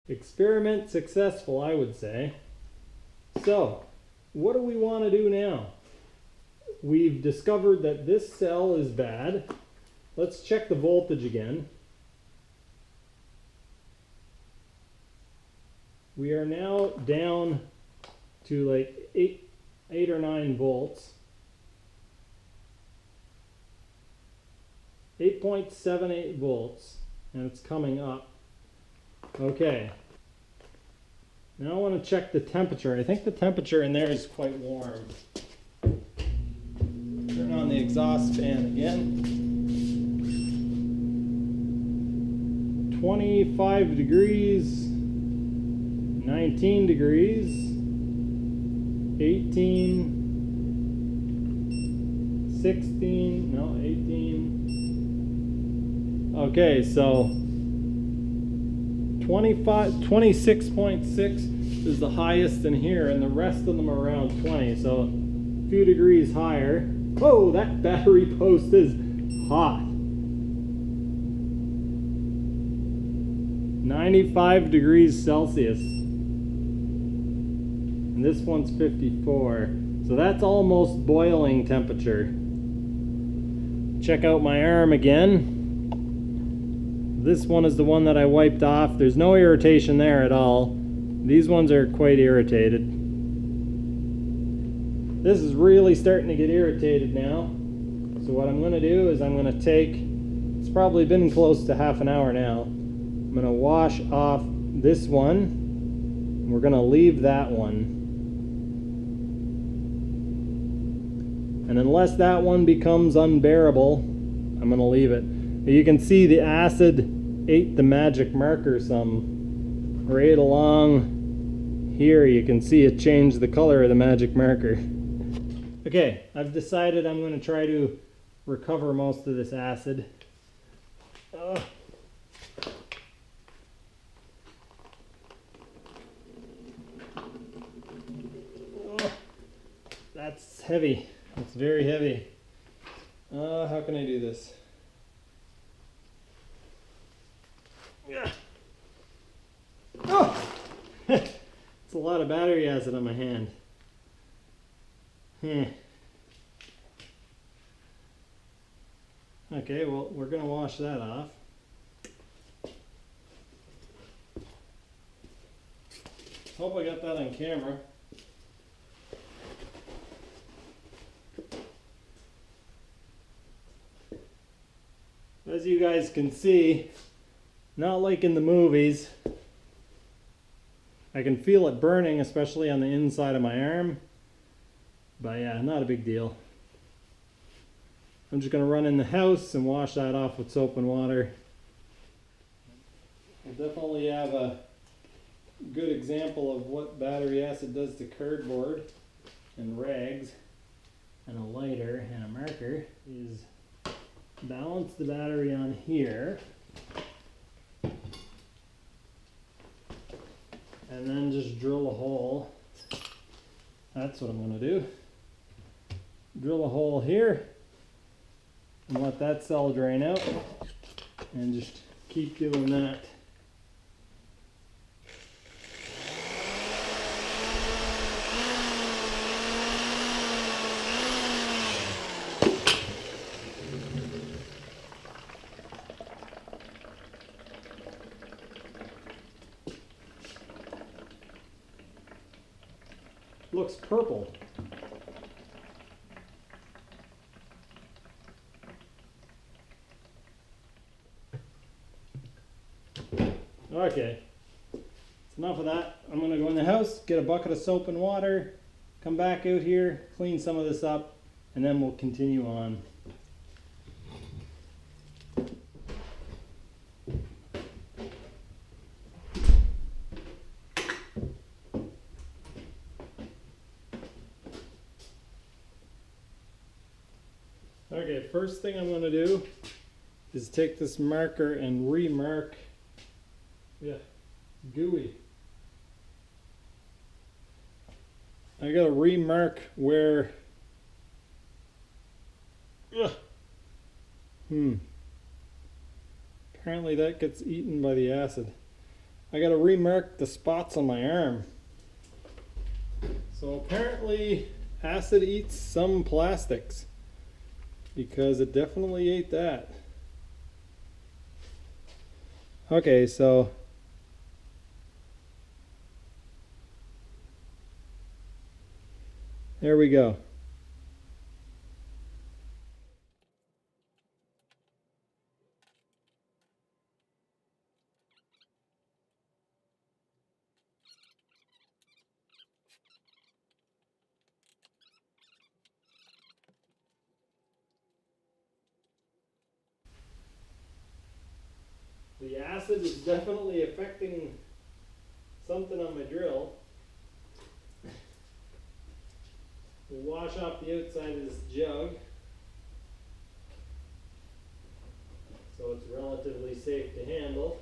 Experiment successful, I would say. So, what do we want to do now? We've discovered that this cell is bad. Let's check the voltage again. We are now down to like 8 or 9 volts. 8.78 volts, and it's coming up. Okay. Now I want to check the temperature. I think the temperature in there is quite warm. Turn on the exhaust fan again. 25 degrees, 19 degrees, 18, 16, no, 18. Okay, so 26.6 is the highest in here, and the rest of them are around 20, so a few degrees higher. Whoa, that battery post is hot. 95 degrees Celsius. And this one's 54. So that's almost boiling temperature. Check out my arm again. This one is the one that I wiped off. There's no irritation there at all. These ones are quite irritated. This is really starting to get irritated now. So what I'm going to do is I'm going to take, it's probably been close to half an hour now. I'm going to wash off this one. And we're going to leave that one. And unless that one becomes unbearable, I'm going to leave it. You can see the acid ate the magic marker some. Right along here you can see it changed the color of the magic marker. Okay, I've decided I'm going to try to recover most of this acid. Oh, that's heavy. It's very heavy. How can I do this? Yeah. Oh! It's a lot of battery acid on my hand. Okay, well, we're going to wash that off. Hope I got that on camera. As you guys can see, not like in the movies, I can feel it burning, especially on the inside of my arm. But yeah, not a big deal. I'm just going to run in the house and wash that off with soap and water. I definitely have a good example of what battery acid does to cardboard and rags. And a lighter and a marker is balance the battery on here. And then just drill a hole. That's what I'm going to do. Drill a hole here and let that cell drain out, and just keep doing that. Looks purple. Okay, it's enough of that. I'm going to go in the house, get a bucket of soap and water, come back out here, clean some of this up, and then we'll continue on. Okay, first thing I'm going to do is take this marker and remark. Yeah, gooey. I gotta remark where. Apparently that gets eaten by the acid. I gotta remark the spots on my arm. So apparently acid eats some plastics, because it definitely ate that. Okay, so there we go. The acid is definitely affecting something on my drill. We'll wash off the outside of this jug, so it's relatively safe to handle.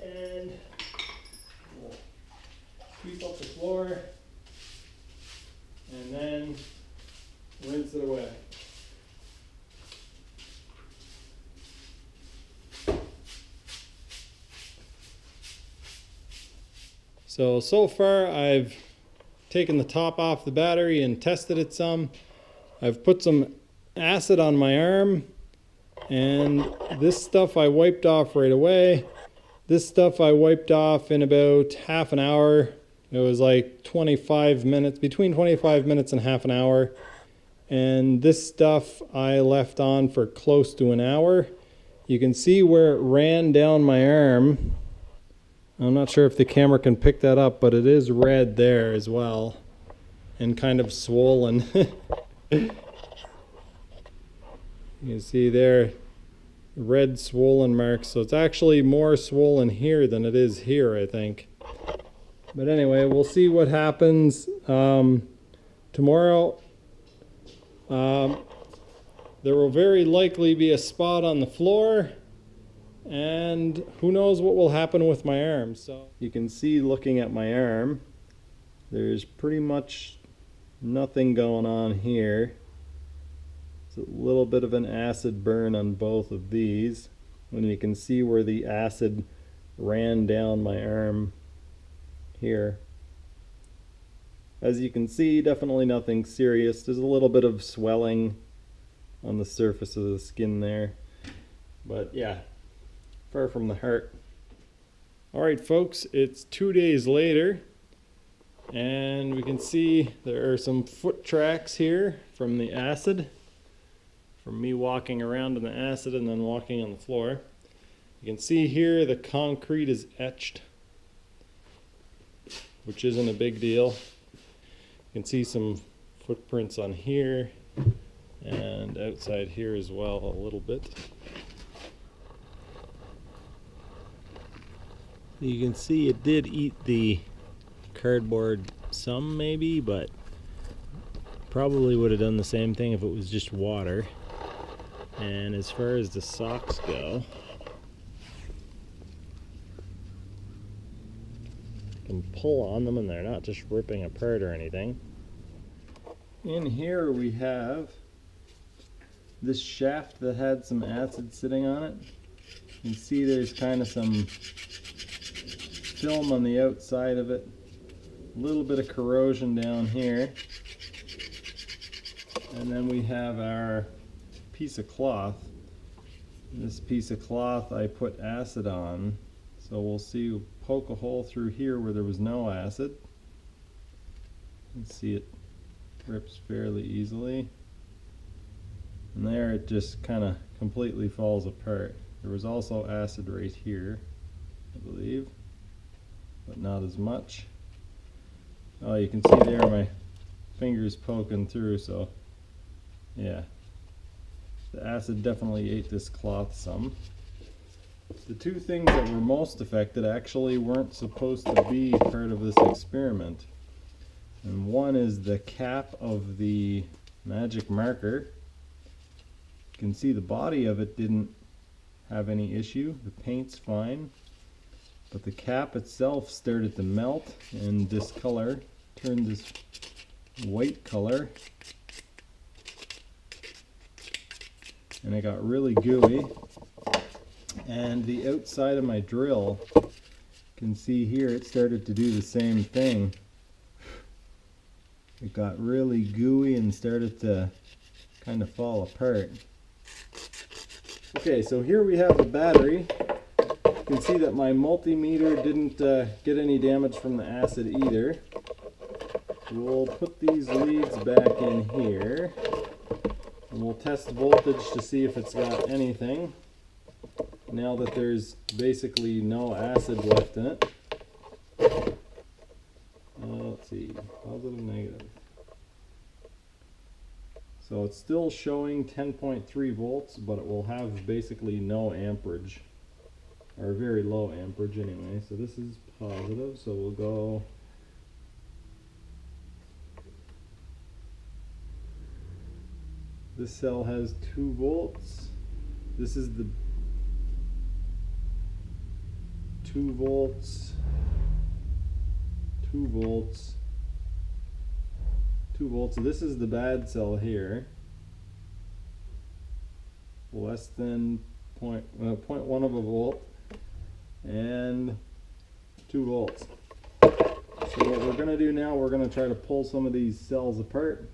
And we'll sweep up the floor and then rinse it away. So far I've taken the top off the battery and tested it some. I've put some acid on my arm, and this stuff I wiped off right away. This stuff I wiped off in about half an hour. It was like 25 minutes, between 25 minutes and half an hour. And this stuff I left on for close to an hour. You can see where it ran down my arm. I'm not sure if the camera can pick that up, but it is red there as well, and kind of swollen. You can see there, red swollen marks. So it's actually more swollen here than it is here, I think. But anyway, we'll see what happens tomorrow. There will very likely be a spot on the floor, and who knows what will happen with my arm. So you can see, looking at my arm, there's pretty much nothing going on here. It's a little bit of an acid burn on both of these, and you can see where the acid ran down my arm here. As you can see, definitely nothing serious. There's a little bit of swelling on the surface of the skin there, but yeah, far from the heart. Alright folks, it's 2 days later, and we can see there are some foot tracks here from the acid, from me walking around in the acid and then walking on the floor. You can see here the concrete is etched, which isn't a big deal. You can see some footprints on here and outside here as well a little bit. You can see it did eat the cardboard some maybe, but probably would have done the same thing if it was just water. And as far as the socks go, you can pull on them and they're not just ripping apart or anything. In here we have this shaft that had some acid sitting on it. You can see there's kind of some film on the outside of it, a little bit of corrosion down here, and then we have our piece of cloth. This piece of cloth I put acid on, so we'll see, we'll poke a hole through here where there was no acid. You can see it rips fairly easily, and there it just kind of completely falls apart. There was also acid right here, I believe, but not as much. Oh, you can see there my fingers poking through, so yeah, the acid definitely ate this cloth some. The two things that were most affected actually weren't supposed to be part of this experiment. And one is the cap of the magic marker. You can see the body of it didn't have any issue. The paint's fine. but the cap itself started to melt and discolor, turned this white color, and it got really gooey. And the outside of my drill, you can see here, it started to do the same thing. It got really gooey and started to kind of fall apart. Okay, so here we have the battery. You can see that my multimeter didn't get any damage from the acid either. We'll put these leads back in here, and we'll test voltage to see if it's got anything, now that there's basically no acid left in it. Let's see, positive, negative. So it's still showing 10.3 volts, but it will have basically no amperage, or very low amperage anyway. So this is positive, so we'll go this cell has 2 volts. This is the 2 volts, 2 volts, 2 volts. So this is the bad cell here. Less than 0.1 of a volt and 2 volts. So what we're going to do now, we're going to try to pull some of these cells apart.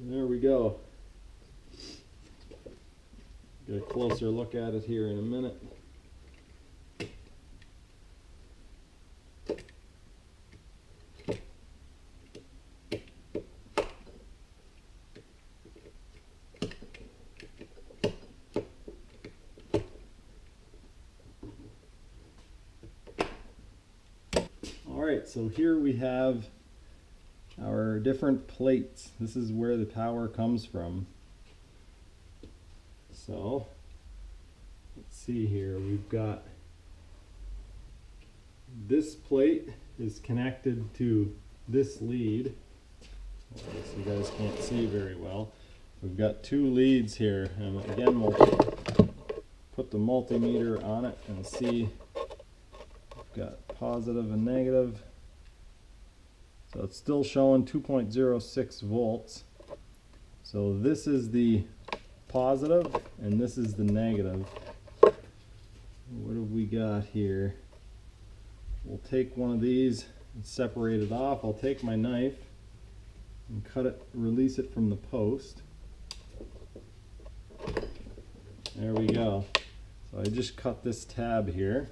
There we go. Get a closer look at it here in a minute. Alright, so here we have our different plates. This is where the power comes from. So let's see here, we've got this plate is connected to this lead. Well, I guess you guys can't see very well. We've got 2 leads here, and again we'll put the multimeter on it and see. We've got positive and negative. So it's still showing 2.06 volts. So this is the positive and this is the negative. What have we got here? We'll take one of these and separate it off. I'll take my knife and cut it, release it from the post. There we go. So I just cut this tab here.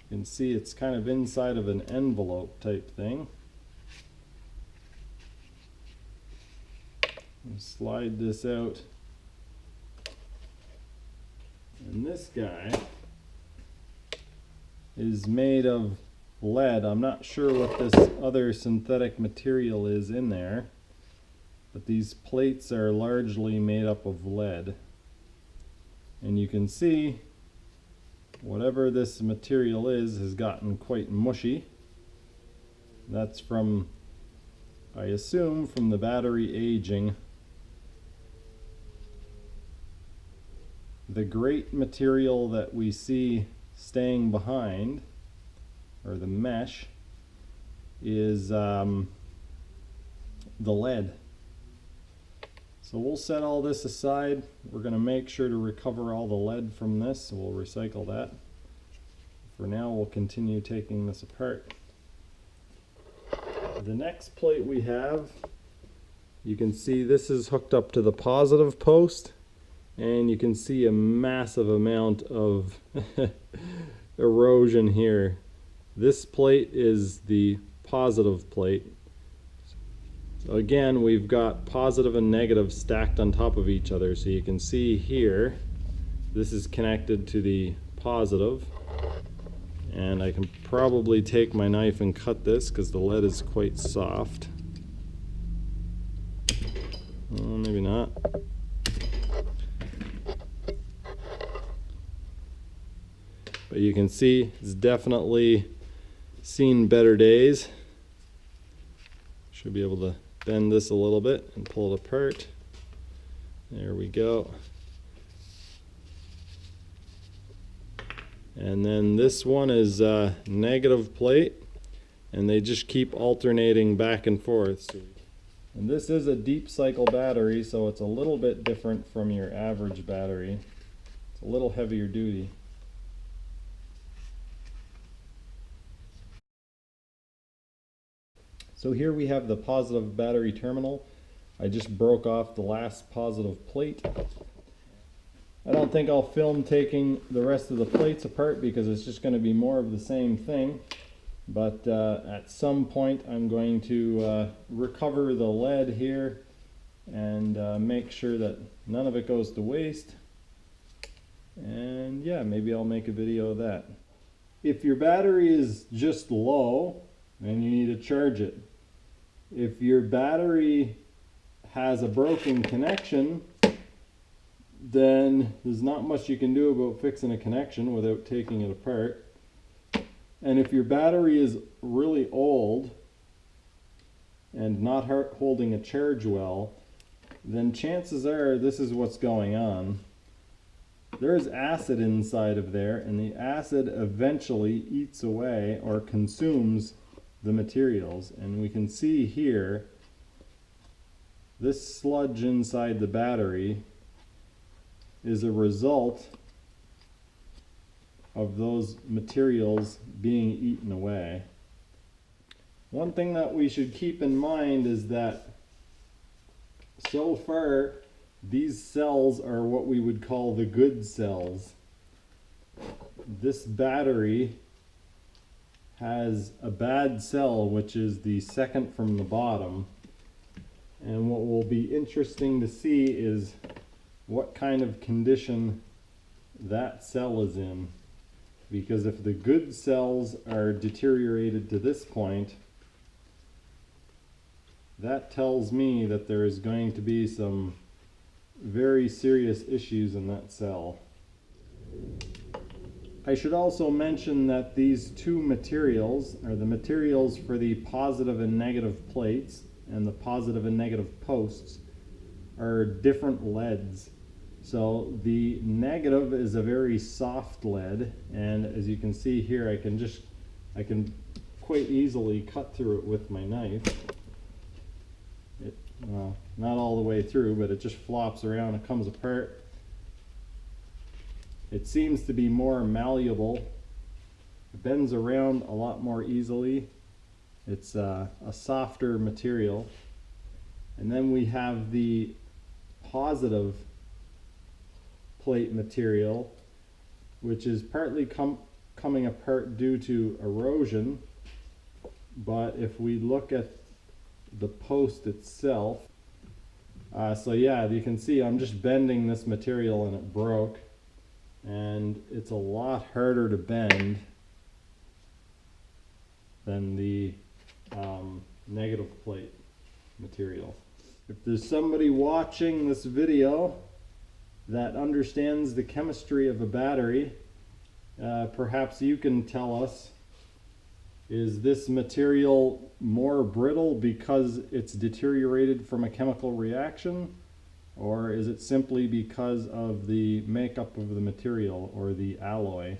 You can see it's kind of inside of an envelope type thing. Slide this out. And this guy is made of lead. I'm not sure what this other synthetic material is in there, but these plates are largely made up of lead. And you can see whatever this material is has gotten quite mushy. That's from, I assume, from the battery aging. The great material that we see staying behind, or the mesh, is the lead. So we'll set all this aside. We're going to make sure to recover all the lead from this, so we'll recycle that. For now, we'll continue taking this apart. The next plate we have, you can see this is hooked up to the positive post, and you can see a massive amount of erosion here. This plate is the positive plate. So again, we've got positive and negative stacked on top of each other. So you can see here, this is connected to the positive, And I can probably take my knife and cut this because the lead is quite soft. Well, maybe not. But you can see it's definitely seen better days. Should be able to bend this a little bit and pull it apart. There we go. And then this one is negative plate, and they just keep alternating back and forth. And this is a deep cycle battery, so it's a little bit different from your average battery. It's a little heavier duty. So here we have the positive battery terminal. I just broke off the last positive plate. I don't think I'll film taking the rest of the plates apart because it's just going to be more of the same thing. But at some point I'm going to recover the lead here and make sure that none of it goes to waste. And yeah, maybe I'll make a video of that. If your battery is just low, then you need to charge it. If your battery has a broken connection, then there's not much you can do about fixing a connection without taking it apart. And if your battery is really old and not holding a charge well, then chances are this is what's going on. There's acid inside of there, and the acid eventually eats away or consumes the materials. And we can see here this sludge inside the battery is a result of those materials being eaten away. One thing that we should keep in mind is that so far these cells are what we would call the good cells. This battery has a bad cell, which is the second from the bottom. And what will be interesting to see is what kind of condition that cell is in. Because if the good cells are deteriorated to this point, that tells me that there is going to be some very serious issues in that cell. I should also mention that these two materials are the materials for the positive and negative plates, and the positive and negative posts are different leads. So the negative is a very soft lead, and as you can see here, I can quite easily cut through it with my knife. Not all the way through, but it just flops around, it comes apart. It seems to be more malleable. It bends around a lot more easily. It's a softer material. And then we have the positive plate material, which is partly coming apart due to erosion. But if we look at the post itself, so yeah, you can see I'm just bending this material and it broke, and it's a lot harder to bend than the negative plate material. If there's somebody watching this video that understands the chemistry of a battery, perhaps you can tell us, is this material more brittle because it's deteriorated from a chemical reaction, or is it simply because of the makeup of the material or the alloy?